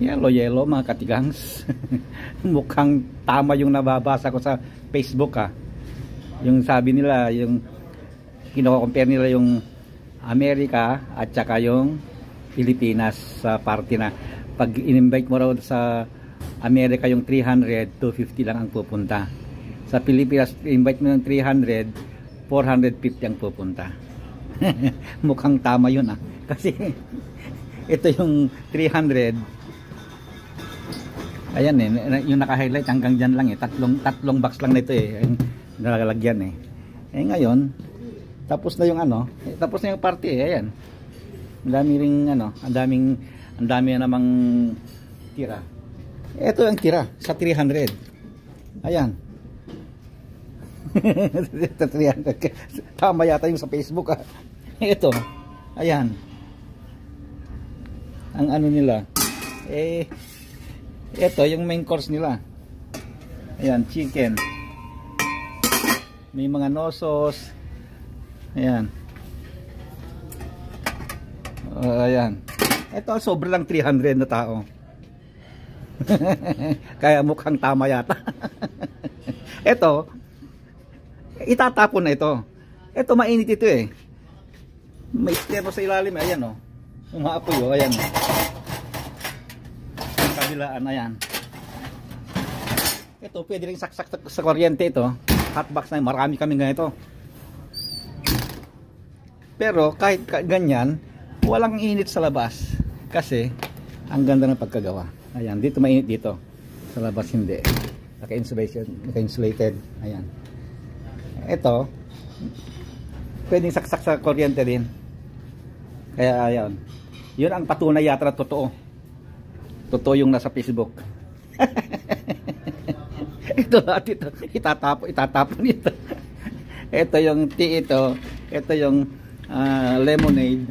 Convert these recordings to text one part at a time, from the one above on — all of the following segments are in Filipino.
Yellow, yellow mga katigangs. Mukhang tama yung nababasa ko sa Facebook ha. Yung sabi nila, yung kino-compare nila yung Amerika at saka yung Pilipinas sa party na pag in-invite mo raw sa Amerika yung 300, 250 lang ang pupunta. Sa Pilipinas, invite mo yung 300, 450 ang pupunta. Mukhang tama yun ah. Kasi ito yung 300. Ayan eh, yung naka-highlight hanggang dyan lang eh. Tatlong box lang nito eh. Nalalagyan eh. Eh ngayon, tapos na yung ano, tapos na yung party eh. Ayan. Ang dami ring ano, ang dami namang tira. Ito ang tira sa 300. Ayan. 300. Tama yata yung sa Facebook ah. Ito. Ayan. Ang ano nila. Eh ito yung main course nila. Ayan, chicken. May mga nosos. Ayan. Ayan. Ito sobrang lang 300 na tao. Kaya mukhang tama yata. Ito itatapon na ito. Ito mainit ito eh. May stero sa ilalim. Ayan o. Umaapoy o. Ayan. Ang kabilaan. Ayan. Ito pwede rin saksak sa kuryente ito. Hotbox na. Marami kami ganito. Pero kahit ganyan, walang init sa labas. Kasi ang ganda ng pagkagawa. Ayan. Dito mainit dito. Sa labas hindi. Naka-insulated. Ayan. Ito pwedeng saksak sa kuryente din. Kaya ayan, yun ang patunay yata na totoo yung nasa Facebook. Ito lahat ito itatapon ito. Ito yung tea ito yung lemonade.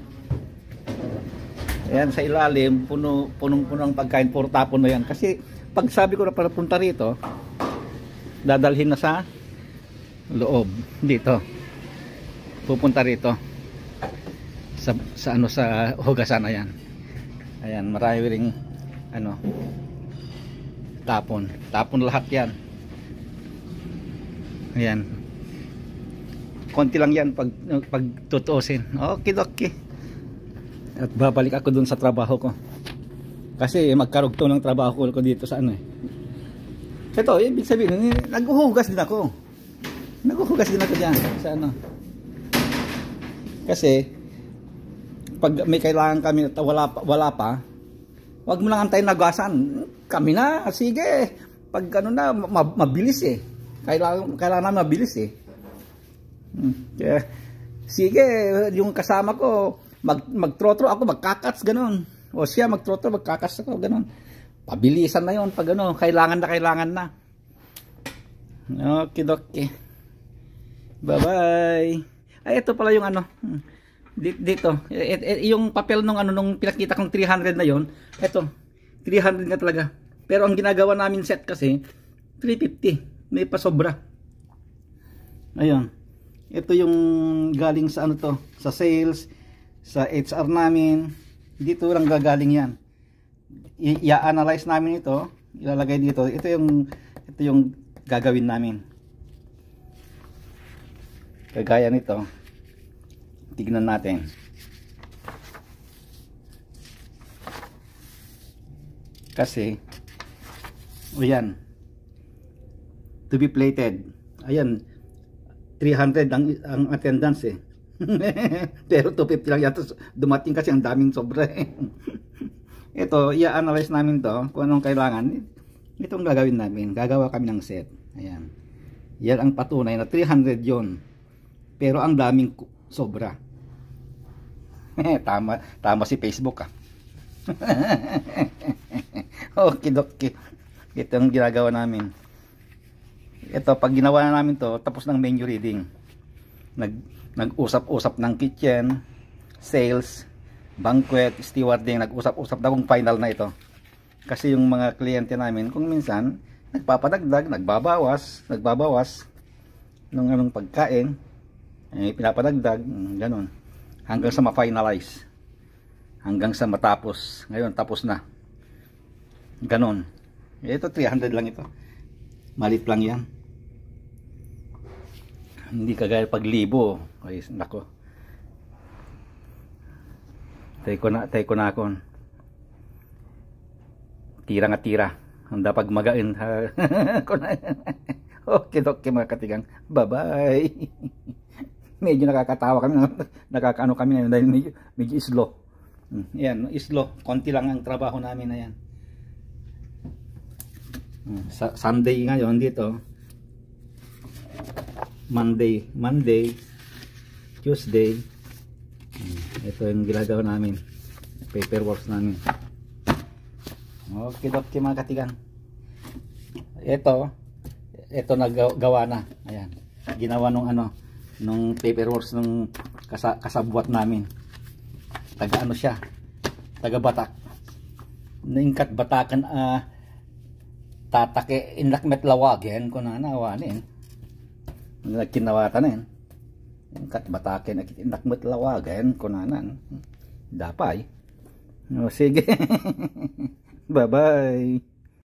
Ayan sa ilalim punong-puno ang pagkain, puro tapon mo yan. Kasi pag sabi ko na para punta rito, dadalhin na sa loob dito, pupunta rito sa ano, sa hugasan. Ayan, marami ring ano, tapon lahat yan. Ayan, konti lang yan pag tutuusin. Okay. At babalik ako dun sa trabaho ko kasi magkarugtong ng trabaho ko dito sa ano eh. Ito ibig sabihin naghuhugas din ako dyan sa ano. Kasi pag may kailangan kami at wala pa, wag mo lang antayin na gasan. Kami na, sige. Pag ano na, mabilis eh. Kailangan na mabilis eh. Kaya, sige, yung kasama ko, mag-trotro ako, magkakats, ganun. O siya, mag-trotro, magkakats ako, ganun. Pabilisan na yon pag ano, kailangan na. Okay. Bye-bye. Ay, ito pala yung ano. Dito. Yung papel nung ano, nung pinakita kong 300 na yon. Ito. 300 na talaga. Pero ang ginagawa namin set kasi, 350. May pasobra. Ayun. Ito yung galing sa ano to. Sa sales. Sa HR namin. Dito lang gagaling yan. I-analyze namin ito. Ilalagay dito. Ito yung gagawin namin. Kagaya nito, tignan natin. Kasi yan, to be plated. Ayan, 300 ang attendance eh. Pero 250 lang yata dumating kasi ang daming sobra eh. Ito, i-analyze namin to kung anong kailangan. Itong gagawin namin. Gagawa kami ng set. Ayan. Yan ang patunay na 300 yon. Pero ang daming sobra. Tama si Facebook ah. Okay. Ito ang ginagawa namin. Ito, pag ginawa na namin to, tapos ng menu reading. Nag-usap-usap ng kitchen, sales, banquet, stewarding, nag-usap-usap na kung final na ito. Kasi yung mga kliyente namin, kung minsan, nagpapadagdag, nagbabawas ng anong pagkain, pinapadagdag, ganun. Hanggang sa ma-finalize. Hanggang sa matapos. Ngayon, tapos na. Ganon. Ito 300 lang ito. Malit lang yan. Hindi kagaya pag libo. Ay, nako. Tay ko na akon. Tira nga tira. Handa pag magain. Okay, mga katigang. Bye-bye. Medyo nakakatawa kami. Nakakaano kami ngayon dahil medyo slow. Yan, slow. Konti lang ang trabaho namin na yan. Sunday ngayon dito. Monday, Tuesday. Ito yung ginagawa namin. Paperwork namin. Okay, mga katigang. Ito nagawa na. Ayan. Ginawa nung paperwork nung kasabwat namin. Taga ano siya? Taga Batak. Ningkat Batakan tatake inlakmet lawagen ko na nawanin. Nagkinawatan na yan. Ningkat Bataken inlakmet lawagen ko na nan. Dapay. O sige. Bye-bye.